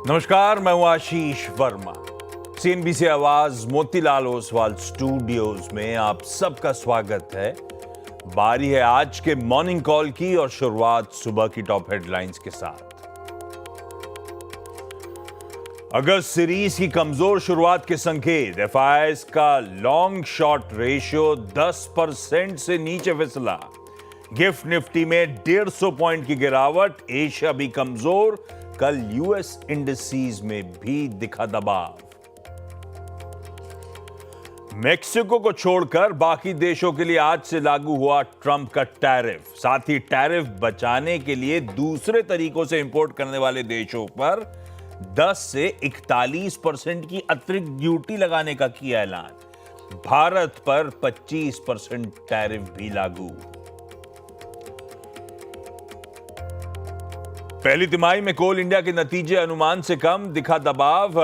नमस्कार, मैं हूं आशीष वर्मा। सीएनबीसी आवाज मोतीलाल ओसवाल स्टूडियोज में आप सबका स्वागत है। बारी है आज के मॉर्निंग कॉल की और शुरुआत सुबह की टॉप हेडलाइंस के साथ। अगस्त सीरीज की कमजोर शुरुआत के संकेत, एफआईआईज का लॉन्ग शॉर्ट रेशियो 10% से नीचे फिसला। गिफ्ट निफ्टी में 150 पॉइंट की गिरावट, एशिया भी कमजोर। कल यूएस इंडिसेस में भी दिखा दबाव। मेक्सिको को छोड़कर बाकी देशों के लिए आज से लागू हुआ ट्रंप का टैरिफ। साथ ही टैरिफ बचाने के लिए दूसरे तरीकों से इंपोर्ट करने वाले देशों पर 10 से 41% की अतिरिक्त ड्यूटी लगाने का किया ऐलान। भारत पर 25% टैरिफ भी लागू। पहली तिमाही में कोल इंडिया के नतीजे अनुमान से कम दिखा दबाव।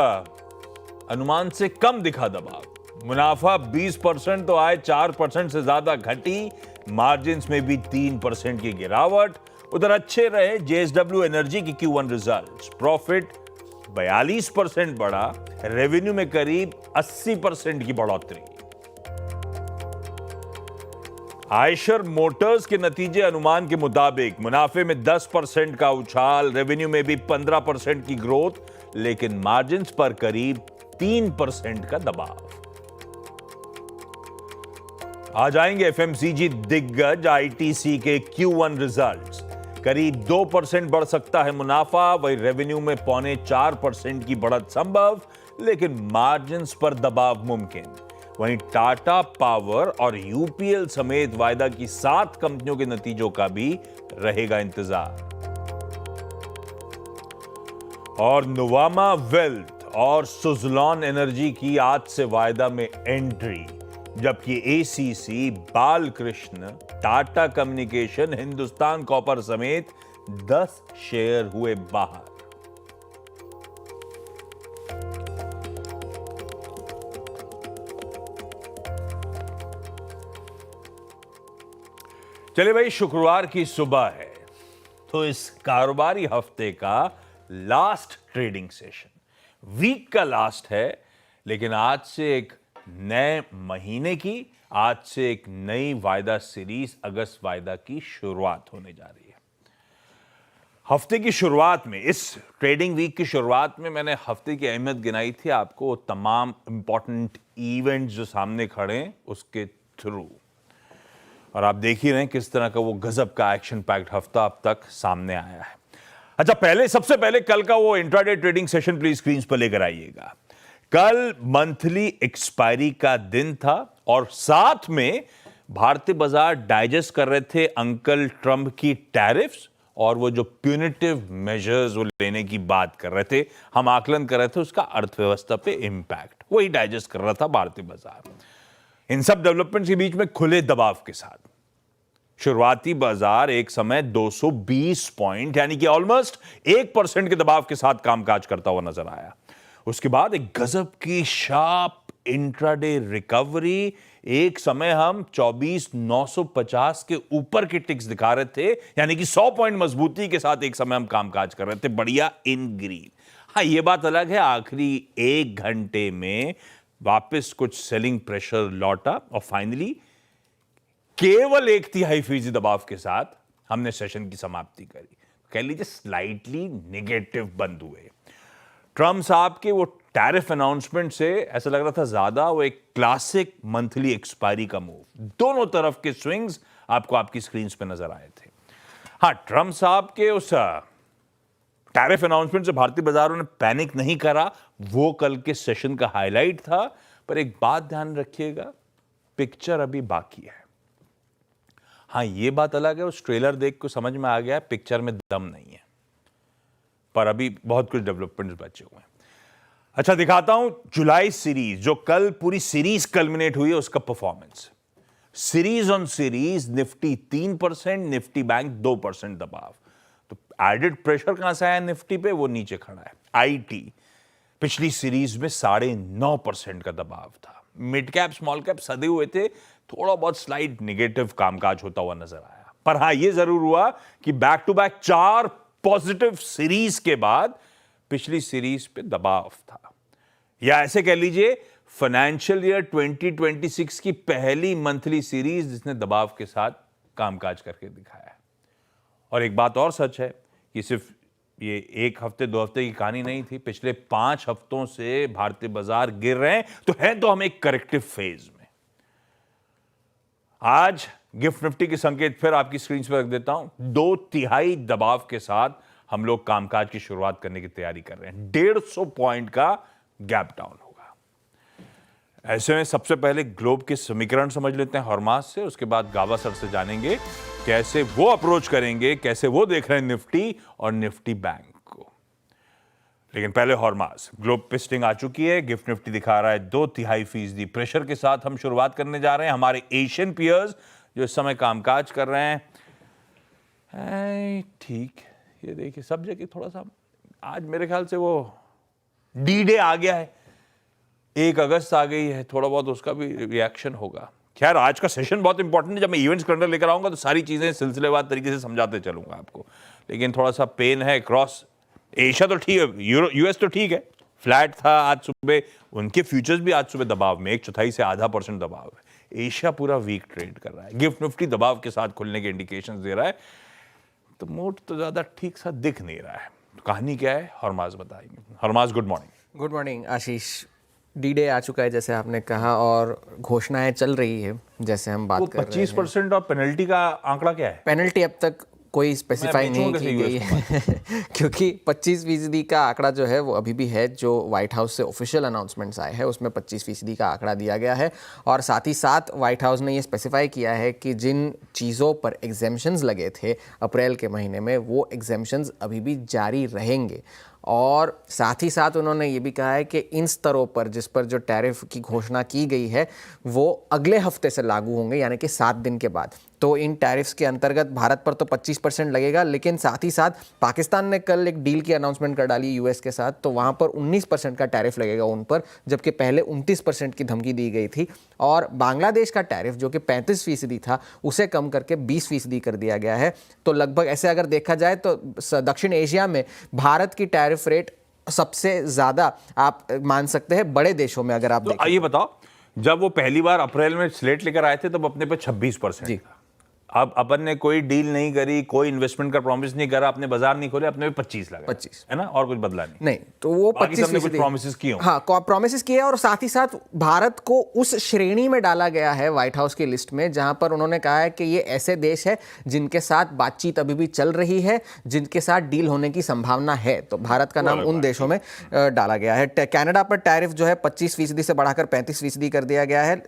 मुनाफा 20% तो आय 4% से ज्यादा घटी। मार्जिन्स में भी 3% की गिरावट। उधर अच्छे रहे जेएसडब्ल्यू एनर्जी की Q1 रिजल्ट्स। प्रॉफिट 42% बढ़ा, रेवेन्यू में करीब 80% की बढ़ोतरी। आयशर मोटर्स के नतीजे अनुमान के मुताबिक मुनाफे में 10% का उछाल, रेवेन्यू में भी 15% की ग्रोथ, लेकिन मार्जिन्स पर करीब 3% का दबाव। आ जाएंगे एफएमसीजी दिग्गज आईटीसी के Q1 रिजल्ट्स। करीब 2% बढ़ सकता है मुनाफा, वही रेवेन्यू में 4.25% की बढ़त संभव, लेकिन मार्जिन्स पर दबाव मुमकिन। वहीं टाटा पावर और यूपीएल समेत वायदा की 7 कंपनियों के नतीजों का भी रहेगा इंतजार। और नुवामा वेल्थ और सुजलॉन एनर्जी की आज से वायदा में एंट्री, जबकि ACC, Balkrishna, Tata communication, Hindustan copper समेत 10 शेयर हुए बाहर। चलिए भाई, शुक्रवार की सुबह है तो इस कारोबारी हफ्ते का लास्ट ट्रेडिंग सेशन, वीक का लास्ट है, लेकिन आज से एक नए महीने की, आज से एक नई वायदा सीरीज, अगस्त वायदा की शुरुआत होने जा रही है। हफ्ते की शुरुआत में, इस ट्रेडिंग वीक की शुरुआत में मैंने हफ्ते की अहमियत गिनाई थी आपको, तमाम इंपॉर्टेंट इवेंट्स जो सामने खड़े हैं उसके थ्रू। और आप देख ही रहे हैं किस तरह का वो गजब का एक्शन पैक्ड हफ्ता अब तक सामने आया है। अच्छा, सबसे पहले कल का वो intraday trading session please screen पर लेकर आइएगा। कल मंथली एक्सपायरी का दिन था और साथ में भारतीय बाजार डाइजेस्ट कर रहे थे अंकल ट्रंप की टैरिफ्स और वो जो प्यूनिटिव मेजर्स वो लेने की बात कर रहे थे, हम आकलन कर रहे थे उसका अर्थव्यवस्था पे इंपैक्ट, वही डाइजेस्ट कर रहा था भारतीय बाजार। इन सब डेवलपमेंट्स के बीच में खुले दबाव के साथ शुरुआती बाजार एक समय 220 पॉइंट यानी कि ऑलमोस्ट 1% के दबाव के साथ कामकाज करता हुआ नजर आया। उसके बाद एक गजब की शार्प इंट्राडे रिकवरी। एक समय हम 24,950 के ऊपर के टिक्स दिखा रहे थे, यानी कि 100 पॉइंट मजबूती के साथ एक समय हम कामकाज कर रहे थे, बढ़िया इन ग्रीन। हाँ, यह बात अलग है, आखिरी 1 घंटे में वापस कुछ सेलिंग प्रेशर लौटा और फाइनली केवल 1/3% दबाव के साथ हमने सेशन की समाप्ति करी। कह लीजिए स्लाइटली नेगेटिव बंद हुए। ट्रंप साहब के वो टैरिफ अनाउंसमेंट से ऐसा लग रहा था ज्यादा वो एक क्लासिक मंथली एक्सपायरी का मूव। दोनों तरफ के स्विंग्स आपको आपकी स्क्रीन पे नजर आए थे। हाँ, ट्रंप साहब के उस टैरिफ अनाउंसमेंट से भारतीय बाजारों ने पैनिक नहीं करा, वो कल के सेशन का हाईलाइट था। पर एक बात ध्यान रखिएगा, पिक्चर अभी बाकी है। हाँ, ये बात अलग है, उस ट्रेलर देख को समझ में आ गया पिक्चर में दम नहीं है, पर अभी बहुत कुछ डेवलपमेंट्स बचे हुए हैं। अच्छा, दिखाता हूं जुलाई सीरीज, जो कल पूरी सीरीज कल्मिनेट हुई है, उसका performance. Series on series Nifty 3%, Nifty bank 2% दबाव। तो एडेड प्रेशर कहां से आया निफ्टी पे, वो नीचे खड़ा है। आईटी पिछली सीरीज में 9.5% का दबाव था। मिड कैप स्मॉल कैप सदे हुए थे, थोड़ा बहुत स्लाइड नेगेटिव कामकाज होता हुआ नजर आया। पर हां, यह जरूर हुआ कि back to back 4 positive series के बाद पिछली सीरीज पे दबाव था, या ऐसे कह लीजिए फाइनेंशियल ईयर 2026 की पहली मंथली सीरीज जिसने दबाव के साथ कामकाज करके दिखाया है। और एक बात और सच है कि सिर्फ ये एक हफ्ते 2 हफ्ते की कहानी नहीं थी, पिछले 5 हफ्तों से भारतीय बाजार गिर रहे हैं, तो हम एक करेक्टिव फेज में। आज गिफ्ट निफ्टी के संकेत फिर आपकी स्क्रीन पर रख देता हूं। 2/3 दबाव के साथ हम लोग कामकाज की शुरुआत करने की तैयारी कर रहे हैं। 150 पॉइंट का गैप डाउन होगा। ऐसे में सबसे पहले ग्लोब के समीकरण समझ लेते हैं हॉर्मास से, उसके बाद गावा सर से जानेंगे कैसे वो अप्रोच करेंगे, कैसे वो देख रहे हैं निफ्टी और निफ्टी बैंक को। लेकिन पहले हॉर्मास। ग्लोब पिस्टिंग आ चुकी है, गिफ्ट निफ्टी दिखा रहा है 2/3% प्रेशर के साथ हम शुरुआत करने जा रहे हैं। हमारे एशियन पियर्स जो इस समय कामकाज कर रहे हैं, ठीक, ये देखिए सब जगह थोड़ा सा, आज मेरे ख्याल से वो डी डे आ गया है, 1 अगस्त आ गई है, थोड़ा बहुत उसका भी रिएक्शन होगा। खैर आज का सेशन बहुत इंपॉर्टेंट है, जब मैं इवेंट्स कैलेंडर लेकर आऊंगा तो सारी चीजें सिलसिलेवार तरीके से समझाते चलूंगा आपको। लेकिन थोड़ा सा पेन है क्रॉस एशिया, तो ठीक है, यूएस तो ठीक है, फ्लैट था आज सुबह, उनके फ्यूचर्स भी आज सुबह दबाव में 1/4 से आधा % दबाव है। एशिया पूरा वीक ट्रेड कर रहा है। गिफ्ट निफ्टी दबाव के साथ खुलने के इंडिकेशंस दे रहा है, तो मोड तो ज्यादा ठीक सा दिख नहीं रहा है। तो कहानी क्या है, हरमास बताएंगे। हरमास, गुड मॉर्निंग। गुड मॉर्निंग आशीष। डी डे आ चुका है जैसे आपने कहा, और घोषणाएं चल रही है जैसे हम बात कर रहे हैं। 25% और पेनल्टी का आंकड़ा क्या है? पेनल्टी अब तक कोई स्पेसिफाई नहीं की गई है क्योंकि 25% का आंकड़ा जो है वो अभी भी है, जो व्हाइट हाउस से ऑफिशियल अनाउंसमेंट्स आए हैं उसमें 25% का आंकड़ा दिया गया है। और साथ ही साथ व्हाइट हाउस ने ये स्पेसिफाई किया है कि जिन चीज़ों पर एग्जेम्पशंस लगे थे अप्रैल के महीने में, वो एग्जेम्पशंस अभी भी जारी रहेंगे। और साथ ही साथ उन्होंने ये भी कहा है कि इन स्तरों पर जिस पर जो टैरिफ की घोषणा की गई है वो अगले हफ्ते से लागू होंगे, यानी कि 7 दिन के बाद। तो इन टैरिफ्स के अंतर्गत भारत पर तो 25% लगेगा, लेकिन साथ ही साथ पाकिस्तान ने कल एक डील की अनाउंसमेंट कर डाली यूएस के साथ, तो वहाँ पर 19% का टैरिफ लगेगा उन पर, जबकि पहले 29% की धमकी दी गई थी। और बांग्लादेश का टैरिफ जो कि 35% था उसे कम करके 20% कर दिया गया है। तो लगभग ऐसे अगर देखा जाए तो दक्षिण एशिया में भारत की टैरिफ रेट सबसे ज्यादा आप मान सकते हैं बड़े देशों में अगर आप तो ये बताओ, जब वो पहली बार अप्रैल में स्लेट लेकर आए थे तब अपने पे 26%। अब अपन ने कोई डील नहीं करी, कोई इन्वेस्टमेंट का प्रॉमिस नहीं करा, अपने बाजार नहीं खोले, अपने पे 25 लगा, 25 है ना, और कुछ बदला नहीं। तो वो 25 कुछ प्रॉमिसेस किए, हाँ प्रॉमिसेस किए, और साथ ही साथ भारत को उस श्रेणी में डाला गया है व्हाइट हाउस की लिस्ट में जहां पर उन्होंने कहा है कि ये ऐसे देश है जिनके साथ बातचीत अभी भी चल रही है, जिनके साथ डील होने की संभावना है। तो भारत का नाम उन देशों में डाला गया है। कनाडा पर टैरिफ जो है 25% से बढ़ाकर 35% कर दिया गया है,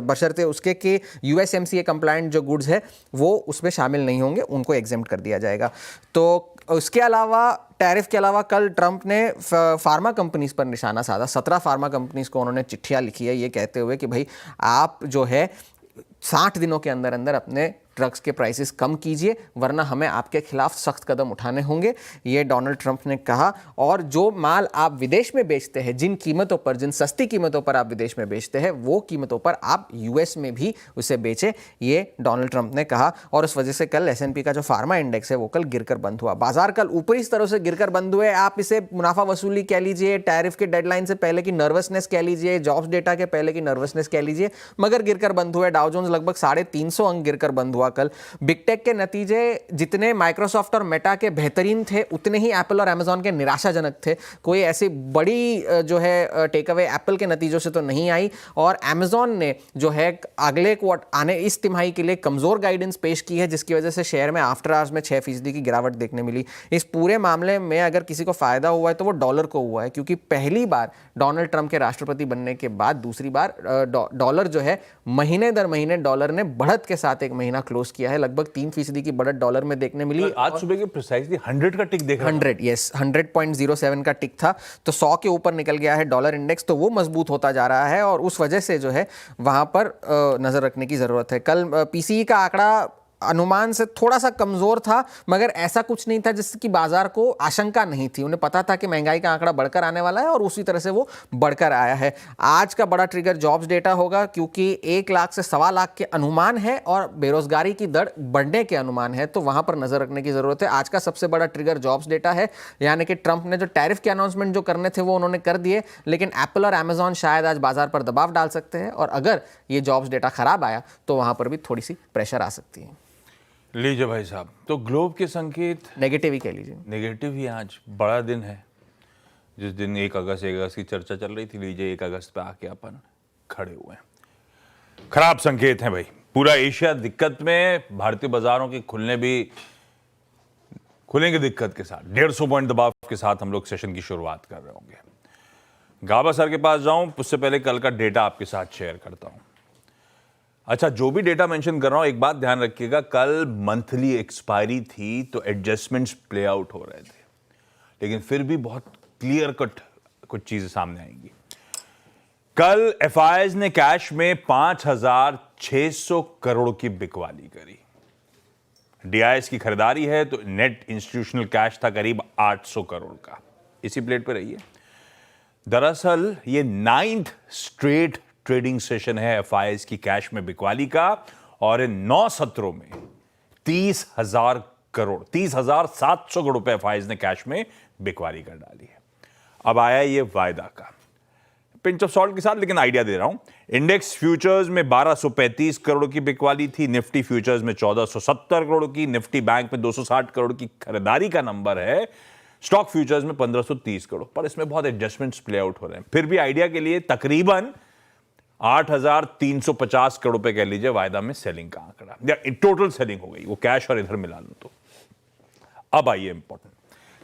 बशर्ते उसके कि यूएसएमसीए कंप्लायंट जो गुड्स है वो उसमें शामिल नहीं होंगे, उनको एग्जेम्प्ट कर दिया जाएगा। तो उसके अलावा टैरिफ के अलावा कल ट्रंप ने फार्मा कंपनीज पर निशाना साधा। 17 फार्मा कंपनीज को उन्होंने चिट्ठियां लिखी है ये कहते हुए कि भाई आप जो है 60 दिनों के अंदर अंदर अपने ड्रग्स के प्राइसेस कम कीजिए, वरना हमें आपके खिलाफ सख्त कदम उठाने होंगे, ये डोनाल्ड ट्रंप ने कहा। और जो माल आप विदेश में बेचते हैं, जिन कीमतों पर, जिन सस्ती कीमतों पर आप विदेश में बेचते हैं, वो कीमतों पर आप यूएस में भी उसे बेचें, ये डोनाल्ड ट्रंप ने कहा। और उस वजह से कल एस&पी का जो फार्मा इंडेक्स है वो कल गिरकर बंद हुआ। बाजार कल ऊपरी स्तरों से गिरकर बंद हुए। आप इसे मुनाफा वसूली कह लीजिए, टैरिफ के डेडलाइन से पहले की नर्वसनेस कह लीजिए, जॉब्स डेटा के पहले की नर्वसनेस कह लीजिए, मगर गिरकर बंद हुए। डाउ जोन्स लगभग 350 अंक गिरकर बंद हुआ कल। बिग टेक के नतीजे जितने माइक्रोसॉफ्ट और मेटा के बेहतरीन थे, उतने ही एप्पल और अमेजॉन के निराशाजनक थे। कोई ऐसी बड़ी जो है टेक अवे एप्पल के नतीजों से तो नहीं आई। और अमेजॉन ने जो है अगले आने इस तिमाही के लिए कमजोर गाइडेंस पेश की है, जिसकी वजह से शेयर में आफ्टर आवर्स में 6% की गिरावट देखने मिली। इस पूरे मामले में अगर किसी को फायदा हुआ है तो वो डॉलर को हुआ है, क्योंकि पहली बार डोनाल्ड ट्रंप के राष्ट्रपति बनने के बाद दूसरी बार डॉलर जो है महीने दर महीने डॉलर ने बढ़त के साथ एक महीना क्लोज किया है। लगभग 3% की बढ़त डॉलर में देखने मिली। आज सुबह के प्रिसाइजली 100 का टिक देख रहा हूं। 100.07 का टिक था, तो 100 के ऊपर निकल गया है डॉलर इंडेक्स, तो वो मजबूत होता जा रहा है और उस वजह से जो है वहां पर नजर रखने की जरूरत है। कल पीसीई का आंकड़ा अनुमान से थोड़ा सा कमजोर था, मगर ऐसा कुछ नहीं था जिसकी बाजार को आशंका नहीं थी। उन्हें पता था कि महंगाई का आंकड़ा बढ़कर आने वाला है और उसी तरह से वो बढ़कर आया है। आज का बड़ा ट्रिगर जॉब्स डेटा होगा, क्योंकि 1 लाख से 1.25 लाख के अनुमान है और बेरोजगारी की दर बढ़ने के अनुमान है, तो वहां पर नजर रखने की जरूरत है। आज का सबसे बड़ा ट्रिगर जॉब्स डेटा है, यानी कि ट्रंप ने जो टैरिफ के अनाउंसमेंट जो करने थे वो उन्होंने कर दिए, लेकिन एप्पल और अमेजॉन शायद आज बाजार पर दबाव डाल सकते हैं, और अगर ये जॉब्स डेटा खराब आया तो वहां पर भी थोड़ी सी प्रेशर आ सकती है। लीजिए भाई साहब, तो ग्लोब के संकेत नेगेटिव ही कह लीजिए। नेगेटिव ही। आज बड़ा दिन है, जिस दिन 1 अगस्त की चर्चा चल रही थी, लीजिए 1 अगस्त पे आके अपन खड़े हुए हैं। खराब संकेत हैं भाई। पूरा एशिया दिक्कत में, भारतीय बाजारों के खुलेंगे दिक्कत के साथ। 150 पॉइंट दबाव के साथ हम लोग सेशन की शुरुआत कर रहे होंगे। गाबा सर के पास जाऊं उससे पहले कल का डेटा आपके साथ शेयर करता हूं। अच्छा, जो भी डेटा मेंशन कर रहा हूं, एक बात ध्यान रखिएगा, कल मंथली एक्सपायरी थी तो एडजस्टमेंट्स प्ले आउट हो रहे थे, लेकिन फिर भी बहुत क्लियर कट कुछ चीजें सामने आएंगी। कल एफआईआईज ने कैश में 5,600 करोड़ की बिकवाली करी। डीआईएस की खरीदारी है तो नेट इंस्टीट्यूशनल कैश था करीब 800 करोड़ का। इसी प्लेट पे रहिए। दरअसल ये 9th स्ट्रेट ट्रेडिंग सेशन है एफआईआईज की कैश में बिकवाली का, और इन 9 सत्रों में 30,000 करोड़ 30,700 करोड़ रुपए एफआईआईज ने कैश में बिकवाली कर डाली है। अब आया ये वायदा का, पिंच ऑफ सॉल्ट के साथ, लेकिन आइडिया दे रहा हूं। इंडेक्स फ्यूचर्स में 1235 करोड़ की बिकवाली थी, निफ्टी फ्यूचर्स में 1470 करोड़ की, निफ्टी बैंक में 260 करोड़ की खरीदारी का नंबर है, स्टॉक फ्यूचर्स में 1530 करोड़, पर इसमें बहुत एडजस्टमेंट्स प्ले आउट हो रहे हैं। फिर भी आइडिया के लिए तकरीबन 8,350 करोड़ रुपए कह लीजिए वायदा में सेलिंग का आंकड़ा, या टोटल सेलिंग हो गई, वो कैश और इधर मिला लूं तो। अब आइए इंपॉर्टेंट,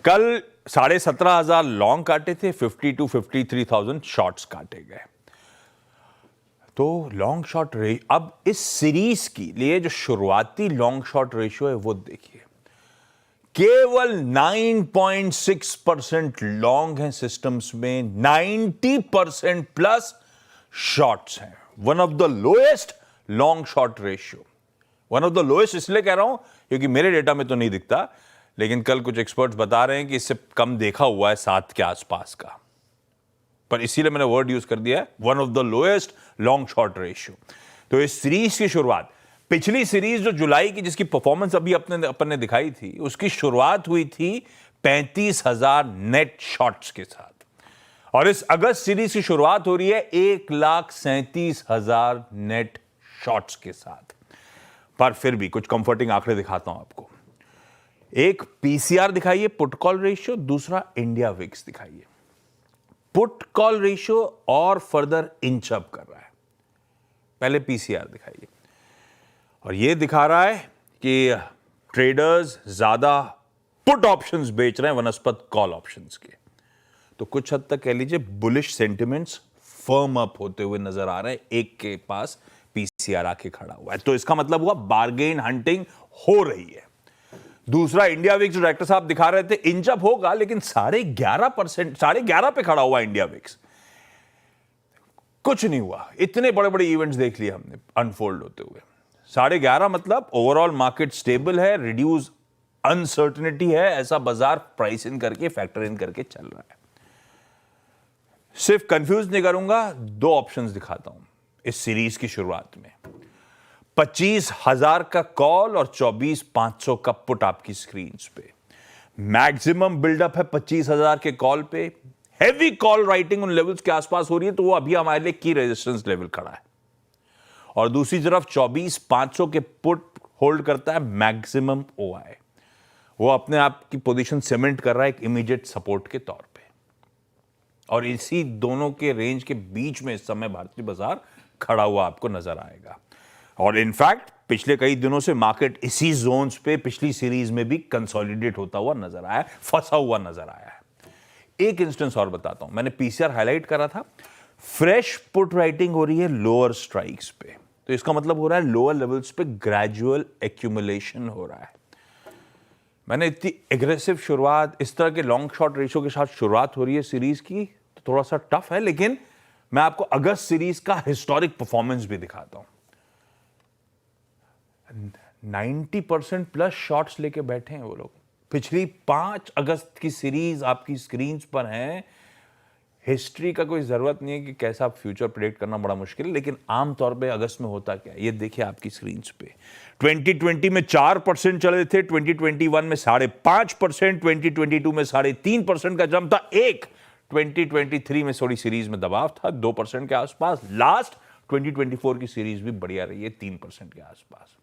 कल 17,500 लॉन्ग काटे थे, 50 to 53,000 शॉर्ट्स काटे गए। तो लॉन्ग शॉर्ट अब इस सीरीज की लिए जो शुरुआती लॉन्ग शॉर्ट रेशियो है वो देखिए, केवल 9.6% लॉन्ग है सिस्टम्स में, 90% प्लस शॉर्ट्स हैं। One of the lowest long short ratio. One of the lowest इसलिए कह रहा हूं क्योंकि मेरे डेटा में तो नहीं दिखता, लेकिन कल कुछ एक्सपर्ट्स बता रहे हैं कि इससे कम देखा हुआ है 7 के आसपास का, पर इसीलिए मैंने वर्ड यूज कर दिया है, one of the lowest long short ratio. तो इस सीरीज की शुरुआत, पिछली सीरीज जो जुलाई की जिसकी परफॉर्मेंस अभी अपन ने दिखाई थी, उसकी शुरुआत हुई थी 35,000 नेट शॉर्ट्स के साथ, और इस अगस्त सीरीज की शुरुआत हो रही है 1,37,000 नेट शॉर्ट्स के साथ। पर फिर भी कुछ कंफर्टिंग आंकड़े दिखाता हूं आपको। एक पीसीआर दिखाइए, पुट कॉल रेशियो, दूसरा इंडिया विक्स दिखाइए। पुट कॉल रेशियो और फर्दर इंच अप कर रहा है। पहले पीसीआर दिखाइए, और यह दिखा रहा है कि ट्रेडर्स ज्यादा पुट ऑप्शंस बेच रहे हैं वनस्पत कॉल ऑप्शंस के। तो कुछ हद तक कह लीजिए बुलिश सेंटिमेंट्स फर्म अप होते हुए नजर आ रहे हैं। एक के पास पीसीआर आके खड़ा हुआ है, तो इसका मतलब हुआ बार्गेन हंटिंग हो रही है। दूसरा इंडिया विक्स, जो डायरेक्टर साहब दिखा रहे थे, इंच अप होगा, लेकिन 11.5% 11.5 पे खड़ा हुआ इंडिया विक्स। कुछ नहीं हुआ, इतने बड़े बड़े इवेंट्स देख लिए हमने अनफोल्ड होते हुए। 11.5 मतलब ओवरऑल मार्केट स्टेबल है, रिड्यूस अनसर्टेनिटी है, ऐसा बाजार प्राइस इन करके, फैक्टर इन करके चल रहा है। सिर्फ कंफ्यूज नहीं करूंगा, 2 ऑप्शंस दिखाता हूं इस सीरीज की शुरुआत में। 25,000 का कॉल और 24,500 का पुट आपकी स्क्रीन पे। मैक्सिमम बिल्डअप है 25,000 के कॉल पे। हैवी कॉल राइटिंग उन लेवल्स के आसपास हो रही है, तो वो अभी हमारे लिए की रेजिस्टेंस लेवल खड़ा है। और दूसरी तरफ 24,500 के पुट होल्ड करता है मैक्सिमम ओआई। वो अपने आप की पोजीशन सीमेंट कर रहा है एक इमीडिएट सपोर्ट के तौर पे, और इसी दोनों के रेंज के बीच में इस समय भारतीय बाजार खड़ा हुआ आपको नजर आएगा। और इनफैक्ट पिछले कई दिनों से मार्केट इसी जोन्स पे पिछली सीरीज में भी कंसोलिडेट होता हुआ नजर आया, फंसा हुआ नजर आया है। एक इंस्टेंस और बताता हूं, मैंने पीसीआर हाईलाइट करा था, फ्रेश पुट राइटिंग हो रही है लोअर स्ट्राइक्स पे, तो इसका मतलब हो रहा है लोअर लेवल्स पे ग्रेजुअल एक्यूमुलेशन हो रहा है। मैंने इतनी एग्रेसिव शुरुआत, इस तरह के लॉन्ग शॉर्ट रेशियो के साथ शुरुआत हो रही है सीरीज की, तो थोड़ा सा टफ है, लेकिन मैं आपको अगस्त सीरीज का हिस्टोरिक परफॉर्मेंस भी दिखाता हूं। 90% प्लस शॉट्स लेके बैठे हैं वो लोग। पिछली 5 अगस्त की सीरीज आपकी स्क्रीन पर है। हिस्ट्री का कोई जरूरत नहीं है कि कैसा फ्यूचर प्रेडिक्ट करना बड़ा मुश्किल है, लेकिन आमतौर पे अगस्त में होता क्या है ये देखिए आपकी स्क्रीन पे। 2020 में 4% चले थे, 2021 में 5.5%, 2022 में 3.5% का जंप था। 2023 में थोड़ी सीरीज में दबाव था 2% के आसपास। लास्ट 2024 की सीरीज भी बढ़िया रही है 3% के आसपास।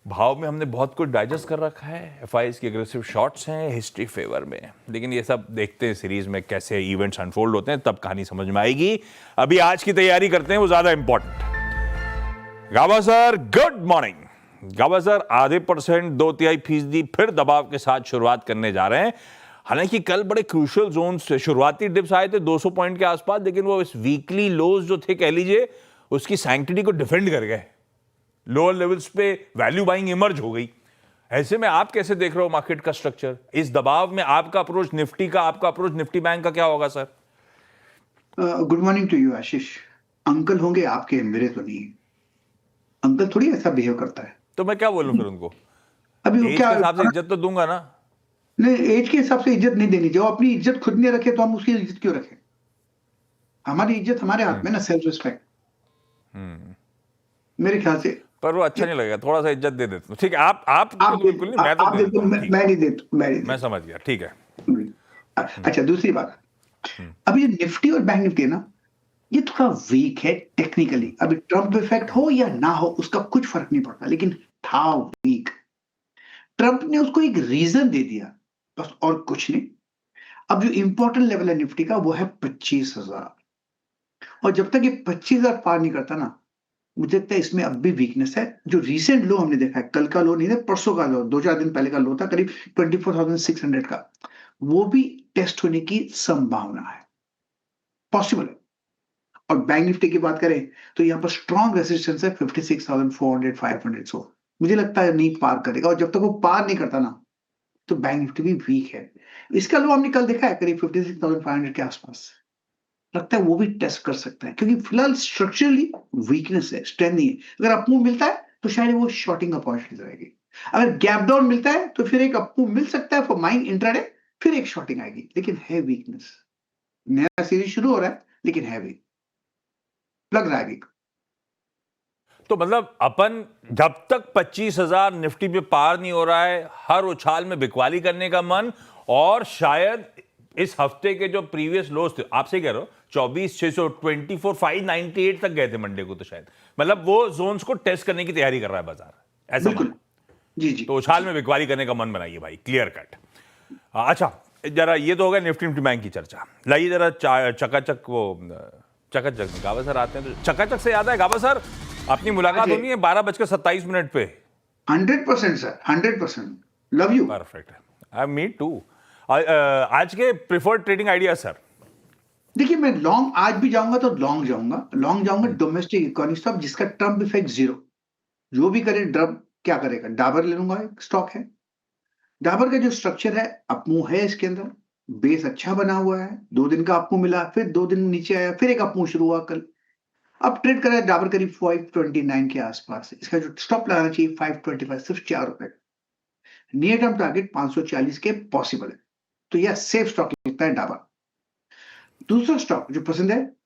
भाव में हमने बहुत कुछ डाइजेस्ट कर रखा है। एफआईएस की एग्रेसिव शॉट्स हैं हिस्ट्री फेवर में, लेकिन ये सब देखते हैं सीरीज में कैसे इवेंट्स अनफोल्ड होते हैं, तब कहानी समझ में आएगी। अभी आज की तैयारी करते हैं, वो ज्यादा important. Gavaskar good morning. Gavaskar आधे % 2/3% फिर दबाव के साथ शुरुआत करने जा रहे हैं। हालांकि कल बड़े क्रूशियल जोन से शुरुआती डिप्स आए थे 200 पॉइंट के आसपास, लेकिन वो इस वीकली लोज जो थे कह लीजिए उसकी सैंक्टिटी को डिफेंड कर गए। लोअर लेवल्स पे वैल्यू बाइंग इमर्ज हो गई। ऐसे में आप कैसे देख रहे हो मार्केट का स्ट्रक्चर? इस दबाव में आपका अप्रोच निफ्टी का, आपका अप्रोच निफ्टी बैंक का क्या होगा sir? Good morning to you Ashish. Uncle होंगे आपके, मेरे तो नहीं। अंकल थोड़ी ऐसा बिहेव करता है। तो मैं क्या बोलूं फिर उनको? अभी वो एज क्या के हिसाब से इज्जत तो दूंगा ना। नहीं, एज के हिसाब से इज्जत नहीं देनी। जो अपनी इज्जत खुद नहीं रखे तो हम उसकी इज्जत क्यों रखें? हमारी इज्जत हमारे हाथ में ना, सेल्फ रिस्पेक्ट। मेरे ख्याल से पर वो अच्छा नहीं लगेगा, थोड़ा सा इज्जत दे देता हूं। ठीक है, आप बिल्कुल नहीं, मैं तो आप दे देता हूं। मैं नहीं देता, मैं समझ गया, ठीक है। अच्छा, दूसरी बात, अभी निफ्टी और बैंक निफ्टी है ना, ये थोड़ा वीक है टेक्निकली। अभी ट्रम्प इफेक्ट हो या ना हो उसका कुछ फर्क नहीं पड़ता, लेकिन था वीक। ट्रम्प ने उसको एक रीजन दे दिया बस, और कुछ नहीं। अब जो इंपॉर्टेंट लेवल है निफ्टी का वो है 25,000, और जब तक ये 25,000 पार नहीं करता ना, मुझे लगता है इसमें अब भी वीकनेस है। जो रीसेंट लो हमने देखा है, कल का लो नहीं था, परसों का लो, 2-4 दिन पहले का लो था करीब 24,600 का, वो भी टेस्ट होने की संभावना है, पॉसिबल है। और बैंक निफ्टी की बात करें तो यहाँ पर स्ट्रॉन्ग रेजिस्टेंस है 56,400 500। सो मुझे लगता है नहीं पार करेगा, और जब तक वो पार नहीं करता ना तो बैंक निफ्टी भी वीक है। इसका लो हमने कल देखा है करीब 56,500 के आसपास। लगता है वो भी टेस्ट कर सकता है, क्योंकि फिलहाल स्ट्रक्चरली वीकनेस है, स्ट्रेंथ नहीं है। अगर अपमूव मिलता है तो शायद वो शॉर्टिंग अपॉर्चुनिटी रहेगी। अगर गैप डाउन मिलता है तो फिर एक अपमूव मिल सकता है फॉर माइंड इंट्राडे, फिर एक शॉर्टिंग आएगी, लेकिन है वीकनेस। नया सीरीज शुरू हो रहा है लेकिन है वीक, लग रहा है वीक। तो मतलब अपन जब तक 25,000 निफ्टी पे पार नहीं हो रहा है, हर उछाल में बिकवाली करने का मन, और शायद इस हफ्ते के जो प्रीवियस लोज थे, आपसे कह रहा हूं 24,600 24,598 तक गए थे मंडे को, तो शायद मतलब वो जोन्स को टेस्ट करने की तैयारी कर रहा है बाजार, ऐसा बिल्कुल। जी जी। तो उछाल में बिकवाली करने का मन बनाइए भाई, क्लियर कट। अच्छा, जरा ये तो हो गया निफ्टी बैंक की चर्चा। लाइए जरा चकाचक वो चकाचक गावा सर आते हैं। तो चकाचक से याद है गावा सर, अपनी मुलाकात होनी है 12:27 पे। 100% sir, 100%। Love you. Perfect, I me too. आज के प्रिफर्ड ट्रेडिंग आइडिया सर? देखिए, मैं लॉन्ग आज भी जाऊंगा तो लॉन्ग जाऊंगा डोमेस्टिक इकोनॉमी स्टॉक जिसका ट्रम्प इफेक्ट 0। जो भी करे ट्रम्प क्या करेगा, डाबर ले लूंगा, एक स्टॉक है। डाबर का जो स्ट्रक्चर है, अपमूव है इसके अंदर, बेस अच्छा बना हुआ है। 2 दिन का अपमूव मिला, फिर 2 दिन नीचे आया, फिर एक अपमूव शुरू हुआ कल। अब ट्रेड करा है डाबर करीब 529 के आसपास। इसका जो स्टॉप लगाना चाहिए 525, सिर्फ 4 रुपए। नियर टर्म टारगेट 540 के पॉसिबल है, तो यह सेफ स्टॉक लगता है डाबर। दूसरा स्टॉक जो पसंद है,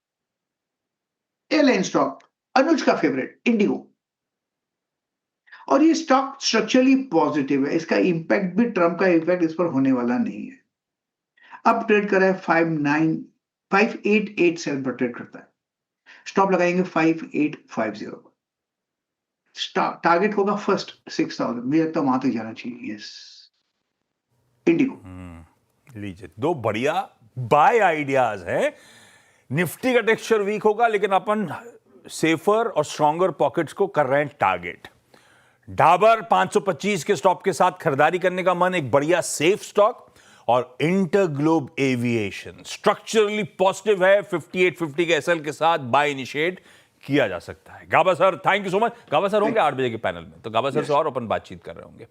एयरलाइन स्टॉक, अनुज का फेवरेट इंडिगो। और ये स्टॉक स्ट्रक्चरली पॉजिटिव है, इसका इंपैक्ट भी ट्रम्प का इंपैक्ट इस पर होने वाला नहीं है। अब ट्रेड कर रहा है 5887 पर ट्रेड करता है। स्टॉप लगाएंगे 5850 पर। टारगेट होगा फर्स्ट 6,000, मुझे लगता है वहां तक जाना चाहिए। Yes, Indigo. लीजिए, 2 बढ़िया बाय आइडियाज हैं। निफ्टी का टेक्सचर वीक होगा, लेकिन अपन सेफर और स्ट्रॉन्गर पॉकेट्स को कर रहे हैं टारगेट। डाबर 525 के स्टॉप के साथ खरीदारी करने का मन, एक बढ़िया सेफ स्टॉक। और इंटरग्लोब एविएशन स्ट्रक्चरली पॉजिटिव है, 5850 के एसएल के साथ बाय इनिशिएट किया जा सकता है। Gaba sir, thank you so much. Gaba sir होंगे 8 बजे के पैनल में, तो गाबा सर से और अपन बातचीत कर रहे होंगे।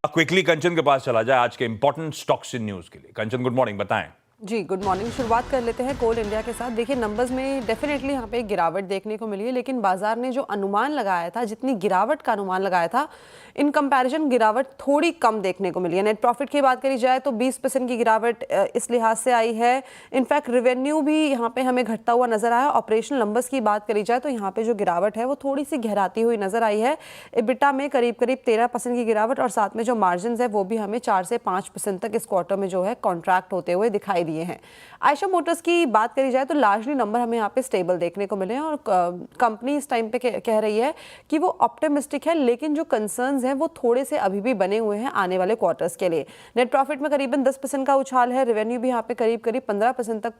क्विकली कंचन के पास चला जाए आज के इंपॉर्टेंट स्टॉक्स इन न्यूज के लिए। कंचन गुड मॉर्निंग, बताएं। जी, गुड मॉर्निंग। शुरुआत कर लेते हैं कोल इंडिया के साथ। देखिए, नंबर्स में डेफिनेटली यहाँ पे एक गिरावट देखने को मिली है, लेकिन बाजार ने जो अनुमान लगाया था, जितनी गिरावट का अनुमान लगाया था, इन कंपैरिजन गिरावट थोड़ी कम देखने को मिली है। नेट प्रॉफिट की बात करी जाए तो 20% की गिरावट इस लिहाज से आई है। इनफैक्ट रेवेन्यू भी यहाँ पे हमें घटता हुआ नजर आया। ऑपरेशनल नंबर्स की बात करी जाए तो यहाँ पे जो गिरावट है वो थोड़ी सी गहराती हुई नजर आई है। एबिटा में करीब 13% की गिरावट, और साथ में जो मार्जिन है वो भी हमें 4 से 5% तक इस क्वार्टर में जो है कॉन्ट्रैक्ट होते हुए दिखाई दिए हैं। आयशा मोटर्स की बात करी जाए तो लार्जली नंबर हमें यहाँ पे स्टेबल देखने को मिले हैं, और कंपनी इस टाइम पे कह रही है कि वो ऑप्टिमिस्टिक है, लेकिन जो कंसर्न्स हैं वो थोड़े से अभी भी बने हुए हैं आने वाले क्वार्टर्स के लिए। नेट प्रॉफिट में करीबन 10% का उछाल है। रेवेन्यू भी यहाँ पे करीब 15% तक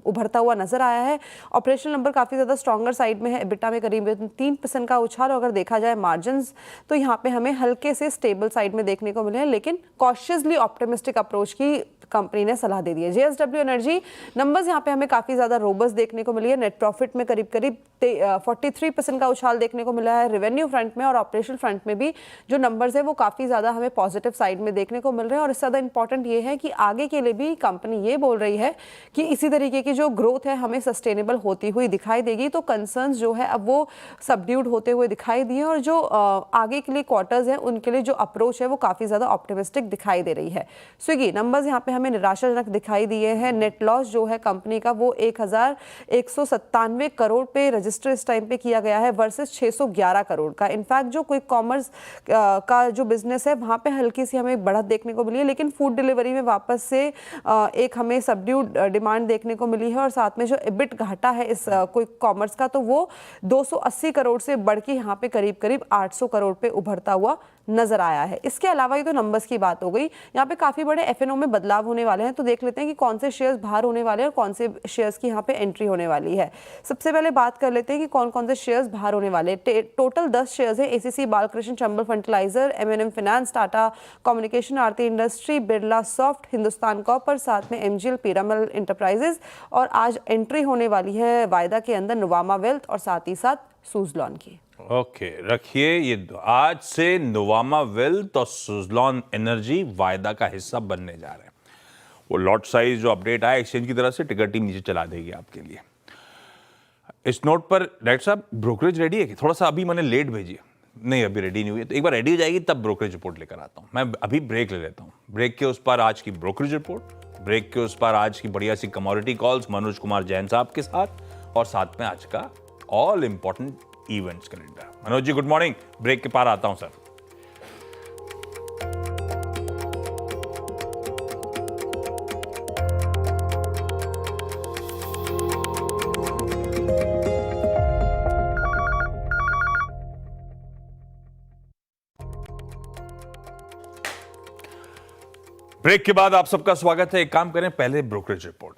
उभरता हुआ नजर आया है। ऑपरेशनल नंबर काफी ज्यादा स्ट्रॉन्गर साइड में है। एबिटा में करीब 3% का उछाल, और अगर देखा जाए मार्जिन तो यहाँ पे हमें हल्के से स्टेबल साइड में देखने को मिले हैं, लेकिन कॉशियसली ऑप्टिमिस्टिक अप्रोच की कंपनी ने सलाह दे दी है। जेएसडब्ल्यू एनर्जी नंबर्स यहाँ पे हमें काफी ज्यादा रोबस्ट देखने को मिली है। नेट प्रॉफिट में करीब 43% का उछाल देखने को मिला है। रेवेन्यू फ्रंट में और ऑपरेशनल फ्रंट में भी जो नंबर्स है वो काफी ज्यादा हमें पॉजिटिव साइड में देखने को मिल रहे हैं। और इससे ज्यादा इंपॉर्टेंट ये है कि आगे के लिए भी कंपनी ये बोल रही है कि इसी तरीके की जो ग्रोथ है हमें सस्टेनेबल होती हुई दिखाई देगी। तो कंसर्न्स जो है अब वो सबड्यूड होते हुए दिखाई दिए, और जो आगे के लिए क्वार्टर्स हैं उनके लिए जो अप्रोच है वो काफी ज्यादा ऑप्टिमिस्टिक दिखाई दे रही है। स्विगी नंबर्स यहाँ पे हमें निराशाजनक दिखाई दिए हैं। नेट लॉस जो है कंपनी का वो 1197 करोड़ पे रजिस्टर इस टाइम पे किया गया है, वर्सेस 611 करोड़ का। इनफैक्ट जो क्विक कॉमर्स का जो बिजनेस है वहां पे हल्की सी हमें बढ़त देखने को मिली है, लेकिन फूड डिलीवरी में वापस से एक हमें सबड्यूड डिमांड देखने को मिली है। और साथ में जो एबिट घाटा है इस क्विक कॉमर्स का, तो वो 280 करोड़ से बढ़ के यहाँ पे करीब 800 करोड़ पे उभरता हुआ नजर आया है। इसके अलावा ये तो नंबर्स की बात हो गई। यहाँ पे काफी बड़े एफएनओ में बदलाव होने वाले हैं, तो देख लेते हैं कि कौन से शेयर्स बाहर होने वाले हैं और कौन से शेयर्स की यहाँ पे एंट्री होने वाली है। सबसे पहले बात कर लेते हैं कि कौन कौन से शेयर्स बाहर होने वाले हैं। टोटल 10 शेयर्स है। ACC, Balkrishna, Chambal fertiliser, M&M finance, Tata communication, Aarti industry, Birla soft, Hindustan copper, साथ में एमजीएल, पीरामल इंटरप्राइजेज, और आज एंट्री होने वाली है वायदा के अंदर नोवामा वेल्थ और साथ ही साथ सुजलॉन की। ओके, रखिए, ये आज से नोवामा वेल्थ और सुजलॉन एनर्जी वायदा का हिस्सा बनने जा रहे हैं। वो लॉट साइज जो अपडेट आया एक्सचेंज की तरफ से, टिकट टीम नीचे चला देगी आपके लिए। इस नोट पर डायरेक्टर साहब, ब्रोकरेज रेडी है कि थोड़ा सा अभी मैंने लेट भेजी है? नहीं, अभी रेडी नहीं हुई है, तो एक बार रेडी हो जाएगी तब ब्रोकरेज रिपोर्ट लेकर आता हूं। मैं अभी ब्रेक ले लेता हूं। ब्रेक के उस पर आज की ब्रोकरेज रिपोर्ट, ब्रेक के उस पर आज की बढ़िया सी कमोडिटी कॉल्स मनोज कुमार जैन साहब के साथ, और साथ में आज का all important events calendar. Manoj ji good morning. Break के पार आता हूं सर। ब्रेक के बाद आप सबका स्वागत है। एक काम करें, पहले ब्रोकरेज रिपोर्ट।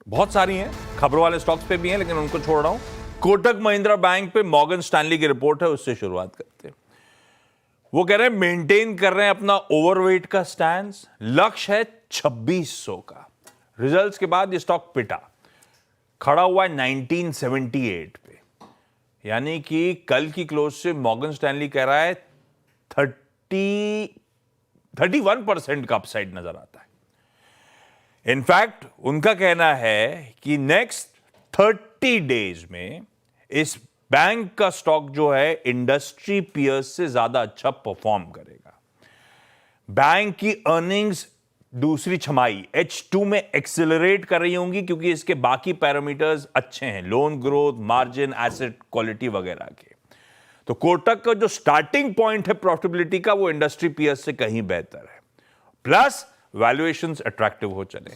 बहुत सारी हैं, खबरों वाले स्टॉक्स पे भी हैं, लेकिन उनको छोड़ रहा हूं। कोटक महिंद्रा बैंक पे मॉर्गन स्टैनली की रिपोर्ट है, उससे शुरुआत करते हैं। वो कह रहे हैं मेंटेन कर रहे हैं अपना ओवरवेट का स्टैंस, लक्ष्य है 2600 का। रिजल्ट्स के बाद ये स्टॉक पिटा, खड़ा हुआ है 1978 पे, यानी कि कल की क्लोज से मॉर्गन स्टैनली कह रहा है 31% का अपसाइड नजर आता है। इनफैक्ट उनका कहना है कि नेक्स्ट 30 डेज में इस बैंक का स्टॉक जो है इंडस्ट्री पीयर्स से ज्यादा अच्छा परफॉर्म करेगा। बैंक की अर्निंग्स दूसरी छमाही H2 में एक्सेलरेट कर रही होंगी, क्योंकि इसके बाकी पैरामीटर्स अच्छे हैं, loan growth, margin, asset quality वगैरह के। तो कोटक का जो स्टार्टिंग पॉइंट है प्रॉफिटेबिलिटी का, वो इंडस्ट्री पीयर्स से कहीं बेहतर है। प्लस वैल्यूएशंस अट्रैक्टिव हो चले,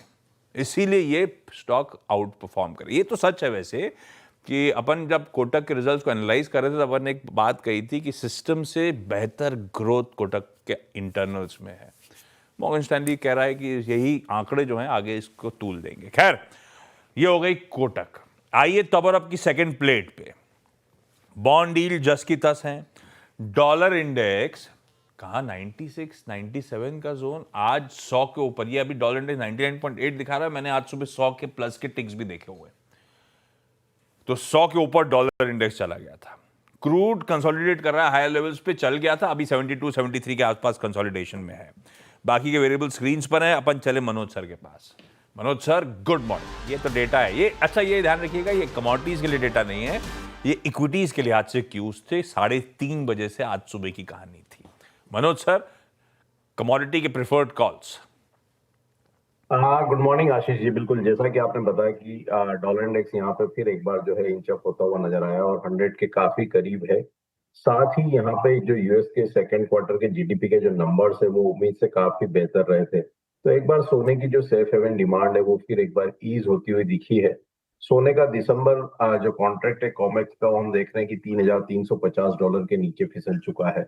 इसीलिए ये स्टॉक आउट परफॉर्म करे। ये तो सच है वैसे कि अपन जब कोटक के रिजल्ट्स को एनालाइज कर रहे थे, तब अपन एक बात कही थी कि सिस्टम से बेहतर ग्रोथ कोटक के इंटरनल्स में है। मॉर्गन स्टैनली कह रहा है कि यही आंकड़े जो हैं आगे इसको तूल देंगे। खैर, ये हो गई कोटक। आइए तब अब की सेकंड प्लेट पे। बॉन्ड यील्ड जस की तस हैं। डॉलर इंडेक्स कहाँ 96, 97 का जोन, आज 100 के ऊपर। ये अभी डॉलर इंडेक्स 99.8 दिखा रहा है। मैंने आज सुबह 100 के प्लस के टिक्स भी देखे हुए, तो 100 के ऊपर डॉलर इंडेक्स चला गया था। क्रूड कंसोलिडेट कर रहा है, हायर लेवल्स पे चल गया था, अभी 72, 73 के आसपास कंसोलिडेशन में है। बाकी के वेरिएबल स्क्रीन पर हैं। अपन चले मनोज सर के पास। Manoj sir, good morning. ये तो डेटा है, ये अच्छा, ये ध्यान रखिएगा, ये कमोडिटीज के लिए डेटा नहीं है, ये इक्विटीज के लिहाज से क्यूज थे। 3:30 बजे से आज सुबह की कहानी थी। मनोज सर, कमोडिटी के preferred calls. Good morning Ashish ji. बिल्कुल जैसा कि आपने बताया कि डॉलर इंडेक्स यहाँ पे फिर एक बार जो है इंच अप होता हुआ नजर आया और 100 के काफी करीब है। साथ ही यहाँ पे जो यूएस के सेकंड क्वार्टर के जीडीपी के जो नंबर्स है वो उम्मीद से काफी बेहतर रहे थे। तो एक बार सोने की जो सेफ हेवन डिमांड है वो फिर एक बार ईज होती हुई दिखी है। सोने का दिसंबर जो कॉन्ट्रैक्ट है कॉमेक्स का, वो हम देख रहे हैं कि $3,350 के नीचे फिसल चुका है।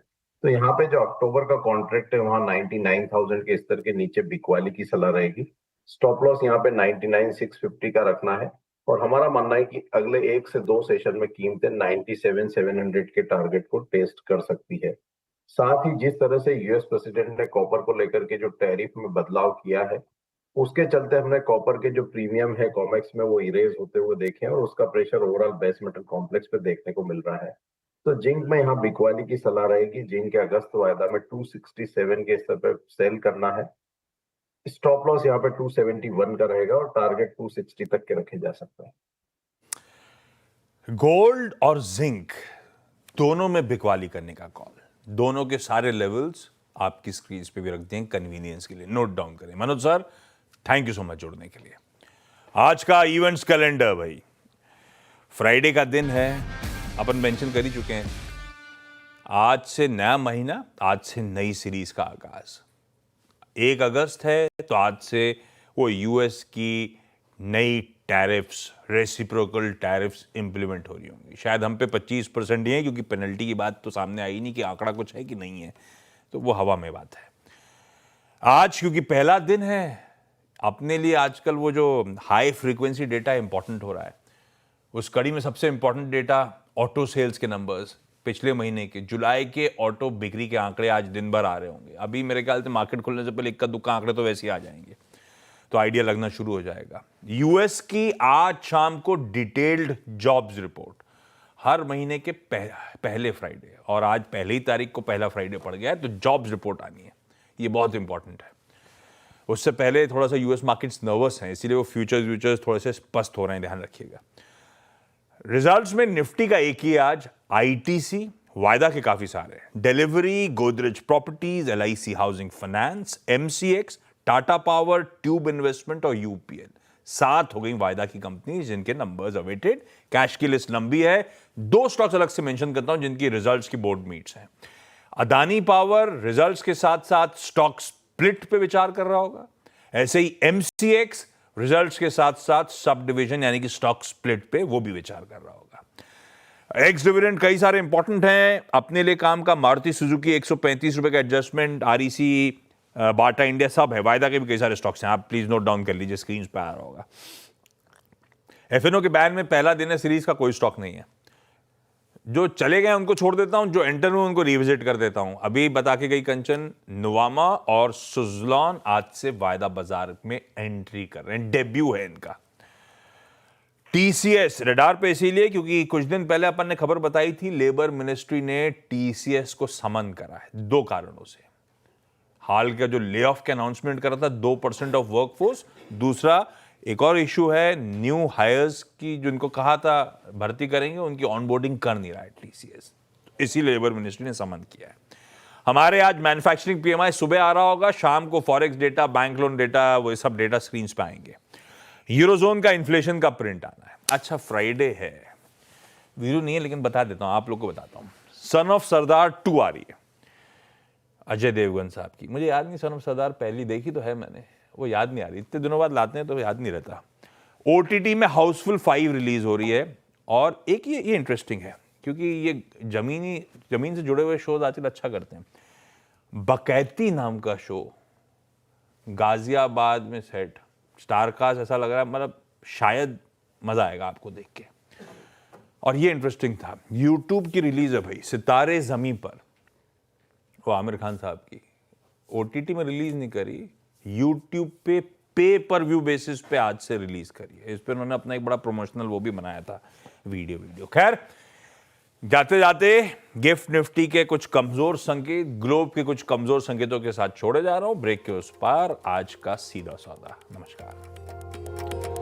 तो यहाँ पे जो अक्टूबर का कॉन्ट्रैक्ट है वहाँ 99,000 के स्तर के नीचे बिकवाली की सलाह रहेगी। स्टॉप लॉस यहाँ पे 99,650 का रखना है और हमारा मानना है कि अगले 1 से 2 सेशन में कीमतें 97,700 के टारगेट को टेस्ट कर सकती है। साथ ही जिस तरह से यूएस प्रेसिडेंट ने कॉपर को लेकर के जो टैरिफ में बदलाव किया है, उसके चलते हमने कॉपर के जो प्रीमियम है कॉमेक्स में वो इरेज होते हुए देखे हैं और उसका pressure overall base metal complex पे देखने को मिल रहा है। तो जिंक में यहाँ बिकवाली की सलाह रहेगी। जिंक के अगस्त वायदा में 267 के स्तर पर सेल करना है। स्टॉप लॉस यहाँ पे 271 का रहेगा और टारगेट 260 तक के रखे जा सकते हैं। गोल्ड और जिंक दोनों में बिकवाली करने का कॉल, दोनों के सारे लेवल्स आपकी स्क्रीन पे भी रख दें कन्वीनियंस के लिए, नोट डाउन करें। Manoj sir, thank you so much जुड़ने के लिए। आज का इवेंट्स कैलेंडर भाई, फ्राइडे का दिन है, अपन मेंशन कर ही चुके हैं। आज से नया महीना, आज से नई सीरीज का आगाज। 1 अगस्त है तो आज से वो यूएस की नई टैरिफ्स, रेसिप्रोकल टैरिफ्स इंप्लीमेंट हो रही होंगी। शायद हम पे 25% ही है, क्योंकि पेनल्टी की बात तो सामने आई नहीं कि आंकड़ा कुछ है कि नहीं है, तो वो हवा में बात है। आज क्योंकि पहला दिन है, अपने लिए आजकल वो जो हाई फ्रीक्वेंसी डेटा इंपॉर्टेंट हो रहा है, उस कड़ी में सबसे इंपॉर्टेंट डेटा ऑटो सेल्स के नंबर्स, पिछले महीने के जुलाई के ऑटो बिक्री के आंकड़े आज दिन भर आ रहे होंगे। अभी मेरे ख्याल से मार्केट खुलने से पहले इक्का दुक्का आंकड़े तो वैसे ही आ जाएंगे, तो आइडिया लगना शुरू हो जाएगा। यूएस की आज शाम को डिटेल्ड जॉब्स रिपोर्ट, हर महीने के पहले फ्राइडे, और आज पहली तारीख को पहला फ्राइडे पड़ गया है, तो जॉब्स रिपोर्ट आनी है, ये बहुत इंपॉर्टेंट है। उससे पहले थोड़ा सा यूएस मार्केट्स नर्वस हैं, इसीलिए वो फ्यूचर्स थोड़े से स्पष्ट हो रहे हैं, ध्यान रखिएगा। रिजल्ट्स में निफ्टी का एक ही आज, आईटीसी, वायदा के काफी सारे, delivery, Godrej properties, LIC housing finance, MCX, Tata power, tube investment और यूपीएल। 7 हो गई वायदा की कंपनी जिनके नंबर्स अवेटेड। कैश की लिस्ट लंबी है। 2 स्टॉक्स अलग से मेंशन करता हूं जिनकी रिजल्ट्स की बोर्ड मीट्स हैं। अदानी पावर रिजल्ट्स के साथ साथ स्टॉक स्प्लिट पे विचार कर रहा होगा। ऐसे ही एमसीएक्स रिजल्ट्स के साथ साथ सब डिवीजन यानी कि स्टॉक स्प्लिट पे वो भी विचार कर रहा होगा। एक्स डिविडेंड कई सारे इंपॉर्टेंट हैं अपने लिए काम का। मारुति सुजुकी 135 रुपए का एडजस्टमेंट, आरईसी, बाटा इंडिया सब है। वायदा के भी कई सारे स्टॉक्स हैं, आप प्लीज नोट डाउन कर लीजिए, स्क्रीन पे आ रहा होगा। एफएनओ के बैन में पहला दिन है, सीरीज का कोई स्टॉक नहीं है। जो चले गए उनको छोड़ देता हूं, जो एंटर हुए उनको रिविजिट कर देता हूं। अभी बता के गई कंचन, नुवामा और सुजलॉन आज से वायदा बाजार में एंट्री कर रहे हैं, डेब्यू है इनका। टीसीएस रडार पे इसीलिए क्योंकि कुछ दिन पहले अपन ने खबर बताई थी, लेबर मिनिस्ट्री ने टीसीएस को समन करा है 2 कारणों से। हाल का जो ले ऑफ के अनाउंसमेंट करा था 2% ऑफ वर्कफोर्स, दूसरा एक और इशू है न्यू हायर्स की, जिनको कहा था भर्ती करेंगे उनकी ऑनबोर्डिंग कर नहीं रहा है टीसीएस, इसीलिए लेबर मिनिस्ट्री ने समन किया है। हमारे आज मैन्युफैक्चरिंग पीएमआई सुबह आ रहा होगा, शाम को forex data, bank loan data, वो सब डेटा स्क्रीन पे आएंगे। यूरोजोन का इन्फ्लेशन का प्रिंट आना है। अच्छा फ्राइडे है, वीडियो नहीं है लेकिन बता देता हूं, आप लोग को बताता हूं। सन ऑफ सरदार 2 आ रही है अजय देवगन साहब की। मुझे याद नहीं, सन ऑफ सरदार पहली देखी तो है मैंने, वो याद नहीं आ रही, इतने दिनों बाद लाते हैं तो याद नहीं रहता। ओटीटी में हाउसफुल 5 रिलीज हो रही है। और एक ये इंटरेस्टिंग है क्योंकि ये जमीन से जुड़े हुए शोज आजकल अच्छा करते हैं। बकैती नाम का शो गाजियाबाद में सेट, स्टारकास्ट, ऐसा लग रहा है मतलब शायद मजा आएगा आपको देख के। और ये इंटरेस्टिंग था, यूट्यूब की रिलीज है भाई, सितारे जमीन पर, वो आमिर खान साहब की। ओटीटी में रिलीज नहीं करी, यूट्यूब पे पर व्यू बेसिस पे आज से रिलीज करी है। इस पर उन्होंने अपना एक बड़ा प्रमोशनल वो भी बनाया था, वीडियो। खैर जाते जाते गिफ्ट निफ्टी के कुछ कमजोर संकेत, ग्लोब के कुछ कमजोर संकेतों के साथ छोड़े जा रहा हूं। ब्रेक के उस पार आज का सीधा सौदा। नमस्कार।